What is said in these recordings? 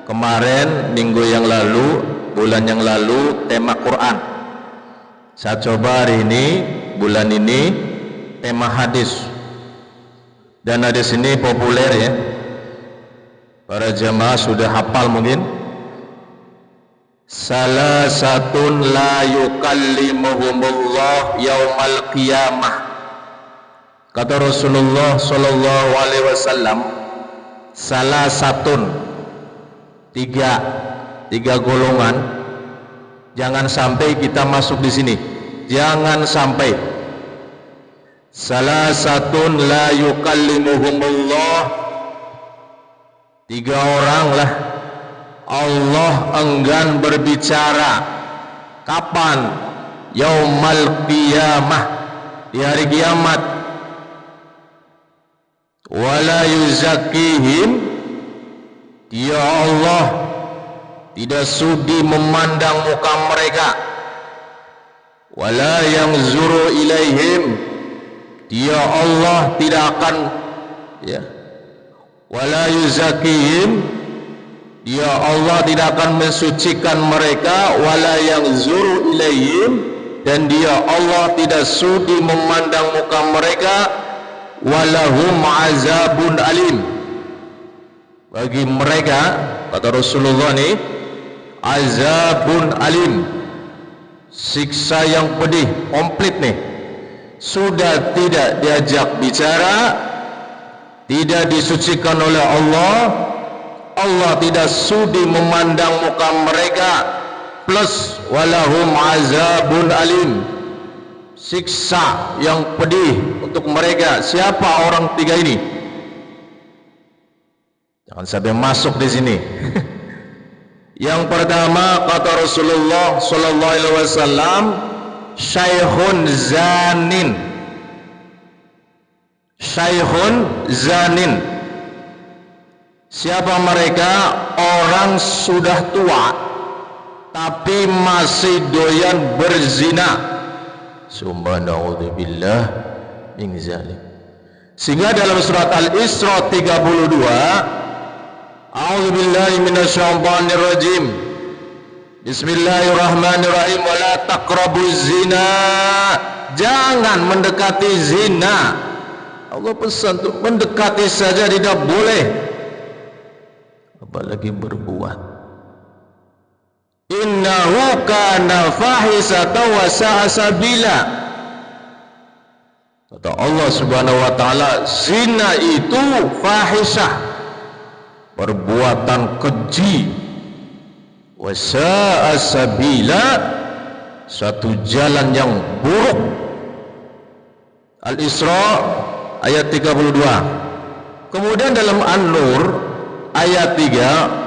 Kemarin minggu yang lalu, bulan yang lalu tema Quran. Saya coba hari ini, bulan ini tema hadis. Dan hadis ini populer ya. Para jamaah sudah hafal mungkin. Salasatun la yukallimuhumullah yaumal qiyamah. Kata Rasulullah sallallahu alaihi wasallam, salasatun, tiga golongan, jangan sampai kita masuk di sini, jangan sampai. Salasatun la yukallimuhumullah, tiga orang lah Allah enggan berbicara. Kapan? Yaumal qiyamah, di hari kiamat. Wala yuzakihim, dia Allah tidak sudi memandang muka mereka. Wala yanzuru ilaihim, dia Allah tidak akan wala yuzakihim, dia Allah tidak akan mensucikan mereka. Wala yanzuru ilaihim, dan dia Allah tidak sudi memandang muka mereka. Walahum azabun alim, bagi mereka, kata Rasulullah nih, azabun alim, siksa yang pedih, komplit nih. Sudah tidak diajak bicara, tidak disucikan oleh Allah, Allah tidak sudi memandang muka mereka, plus walahum azabun alim, siksa yang pedih untuk mereka. Siapa orang tiga ini? Jangan sampai masuk di sini. Yang pertama, kata Rasulullah sallallahu alaihi wasallam, syaikhun zanin. Syaikhun zanin. Siapa mereka? Orang sudah tua tapi masih doyan berzina. Subhanallah min zalim. Sehingga dalam surat Al-Isra 32, a'udzubillahi minasyaitonir rajim, bismillahirrahmanirrahim, wala taqrabuz zina, jangan mendekati zina. Allah pesan untuk mendekati saja tidak boleh, apalagi berbuat. Innahu kana fahisatan wa sa'a sabila. Kata Allah Subhanahu wa taala, zina itu fahisah, perbuatan keji, wa sa'a sabila, satu jalan yang buruk. Al-Isra ayat 32. Kemudian dalam An-Nur ayat 3,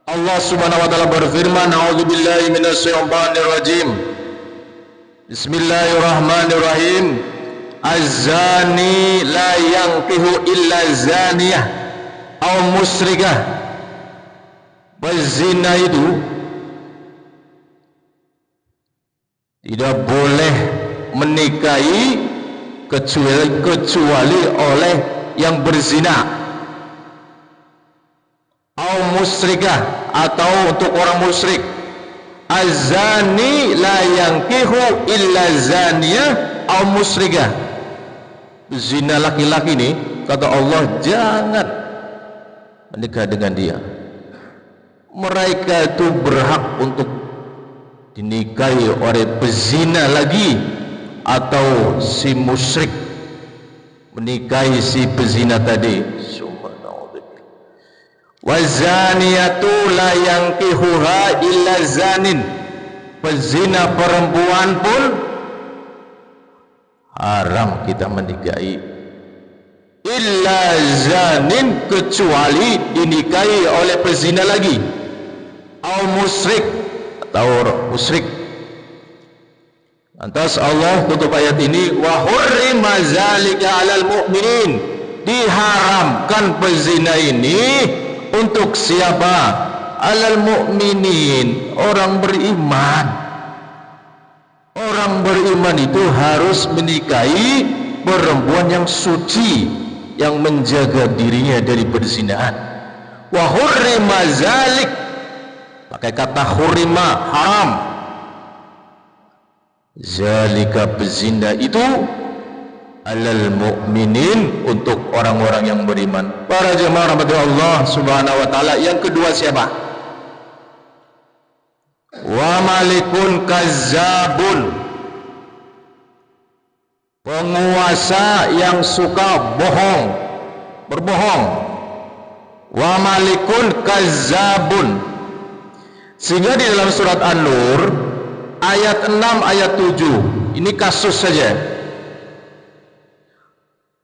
Allah Subhanahu wa taala berfirman, a'udzubillahi minasyaitonir rajim, bismillahirrahmanirrahim, az-zani la yankihu illa zaniyah aw musyrikah. Berzina itu tidak boleh menikahi kecuali oleh yang berzina, au musyrikah, atau untuk orang musyrik. Az-zani la yankihu illa zaniyah au musyrikah. Zina laki-laki ini, kata Allah, jangan menikah dengan dia. Mereka itu berhak untuk dinikahi oleh pezina lagi, atau si musyrik menikahi si pezina tadi. Wazaniyatu la yankihuha illa zanin, pezina perempuan pun haram kita menikahi, illa zanin, kecuali dinikahi oleh pezina lagi, au musyrik, atau musyrik. Lantas Allah tutup ayat ini, wa hurrima zalika 'alal mu'minin, diharamkan pezina ini untuk siapa? Alal mu'minin, orang beriman. Orang beriman itu harus menikahi perempuan yang suci, yang menjaga dirinya dari perzinahan. wa hurrima zalik, pakai kata hurrima, haram. Zalika, berzina itu, alal mu'minin, untuk orang-orang yang beriman. Para jemaah rahmati Allah subhanahu wa ta'ala. Yang kedua siapa? Wa malikun kazzabun, penguasa yang suka bohong, berbohong. Wa malikun kazzabun. Sehingga di dalam surat An-Nur ayat 6 ayat 7 ini kasus saja.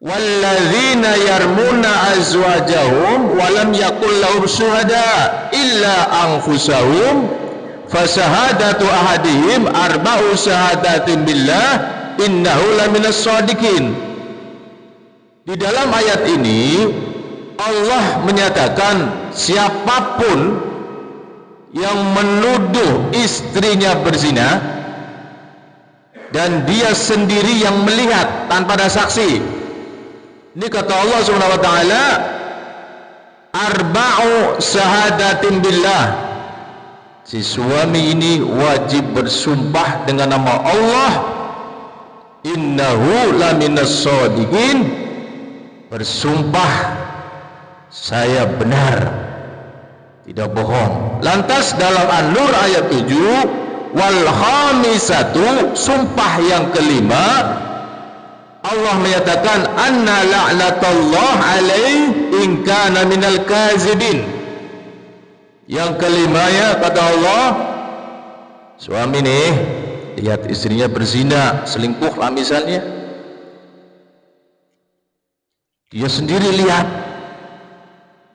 Walladzina yarmuna azwajahum wa lam yakul lahum syuhada illa anfusahum fasahadatu ahadihim arba'u syahadatin billah innahu laminas shadiqin. Di dalam ayat ini Allah menyatakan siapapun yang menuduh istrinya berzina dan dia sendiri yang melihat tanpa ada saksi, ini kata Allah Subhanahu wa taala, arba'u syahadatin billah, si suami ini wajib bersumpah dengan nama Allah, innahu laminas shadiqin, bersumpah saya benar, tidak bohong. Lantas dalam An-Nur ayat 7, wal khamisatu, sumpah yang kelima, Allah menyatakan anna la'natullah alaih in kana minal kazibin. Yang kelimanya kata Allah, suami nih lihat istrinya berzina, selingkuh lah misalnya, dia sendiri lihat,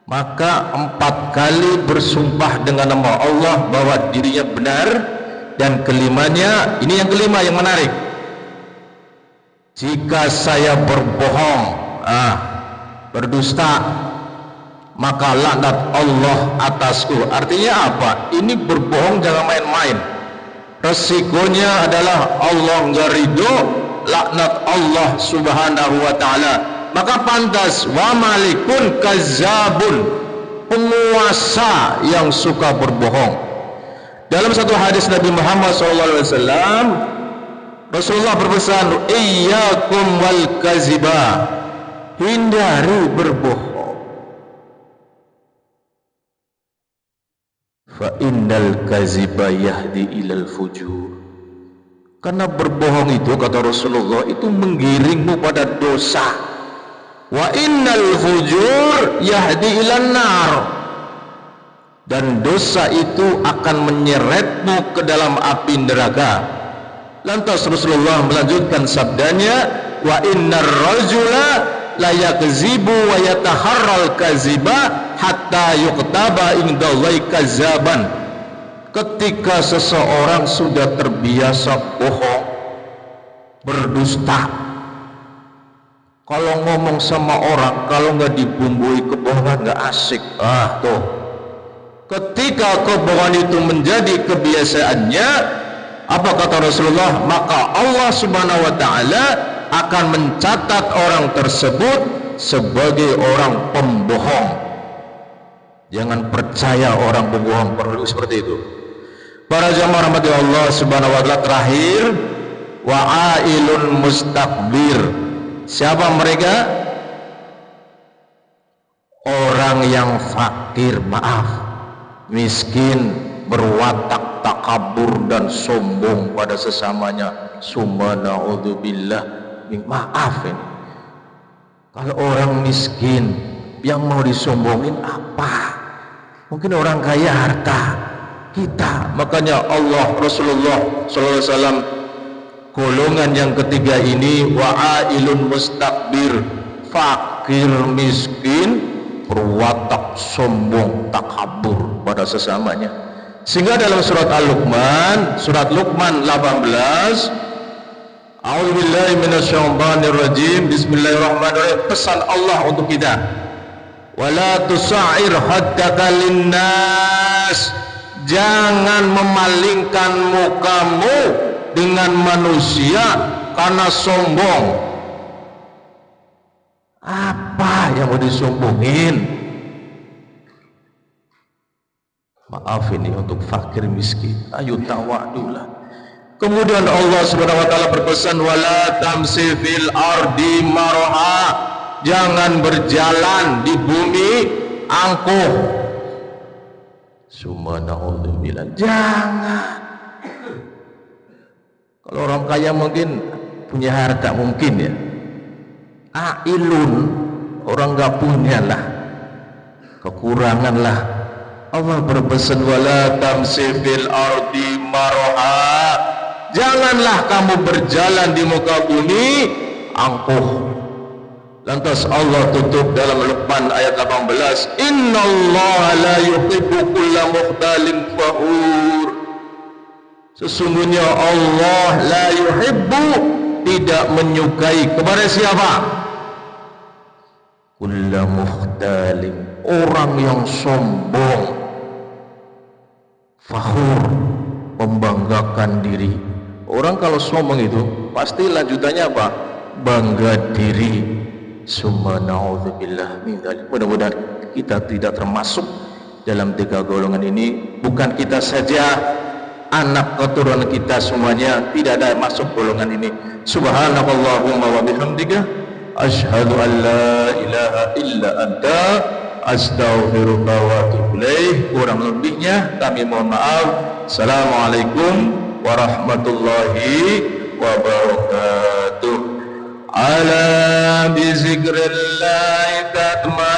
maka 4 kali bersumpah dengan nama Allah bahwa dirinya benar. Dan kelimanya, ini yang kelima yang menarik, jika saya berbohong, berdusta, maka laknat Allah atasku. Artinya apa? Ini berbohong jangan main-main, resikonya adalah Allah nggak ridho, laknat Allah subhanahu wa ta'ala. Maka pantas wa malikun kazzabun, penguasa yang suka berbohong. Dalam satu hadis Nabi Muhammad SAW, Rasulullah berpesan, iyyakum wal kaziba, hindari berbohong. Fa innal kaziba yahdi ilal fujur, karena berbohong itu kata Rasulullah itu menggiringmu pada dosa. Wa innal fujur yahdi ilan nar, dan dosa itu akan menyeretmu ke dalam api neraka. Lantas Rasulullah melanjutkan sabdanya, wa innar rajula la yakzibu wa yataharral kaziba hatta yuktaba indallahi kazzaban. Ketika seseorang sudah terbiasa bohong, berdusta, kalau ngomong sama orang, kalau nggak dibumbui kebohongan nggak asik. Tuh, ketika kebohongan itu menjadi kebiasaannya, apa kata Rasulullah? Maka Allah subhanahu wa ta'ala akan mencatat orang tersebut sebagai orang pembohong. Jangan percaya orang pembohong, perlu seperti itu. Para jamaah rahmati Allah subhanahu wa ta'ala. Terakhir, wa'ailun mustakbir. Siapa mereka? Orang yang fakir, miskin, berwatak takabur dan sombong pada sesamanya. Subhanallah, maaf ini. Kalau orang miskin yang mau disombongin apa? Mungkin orang kaya harta kita. Makanya Allah, Rasulullah SAW, golongan yang ketiga ini, wa'ailun mustakbir, fakir miskin, berwatak sombong takabur pada sesamanya. Sehingga dalam surat Al-Luqman, surat Luqman 18, a'udzubillahi minasyaitonirrajim, bismillahirrahmanirrahim, pesan Allah untuk kita, wala tusa'ir haddaka linnas, jangan memalingkan mukamu dengan manusia karena sombong. Apa yang mau disombongin? Maaf ini untuk fakir miskin. Ayo tawadulah. Kemudian Allah Subhanahu wa taala berpesan wala tamsi fil ardi marha. Jangan berjalan di bumi angkuh. Subhanallah. Jangan. Kalau orang kaya mungkin punya harta mungkin ya. Ailun, orang enggak punya lah. Kekurangan lah. Allah berpesan wala tamsi fil ardi marha. Janganlah kamu berjalan di muka bumi angkuh. Lantas Allah tutup dalam Luqman ayat 18, innallaha la yuhibbu kulla mukhtalin fakhur. Sesungguhnya Allah la yuhibbu, tidak menyukai kepada siapa? Kulla mukhtalin, orang yang sombong, fakhur, membanggakan diri. Orang kalau sombong itu pasti lanjutannya apa? Bangga diri. Subhanallah. Mudah-mudahan kita tidak termasuk dalam 3 golongan ini. Bukan kita saja, anak keturunan kita semuanya tidak ada masuk golongan ini. Subhanallahumma wa bihamdika asyhadu an la ilaha illa anta astaghfiruka wa atubu ilaik. Kurang lebihnya kami mohon maaf. Assalamualaikum warahmatullahi wabarakatuh. Ala bi zikrillah tatma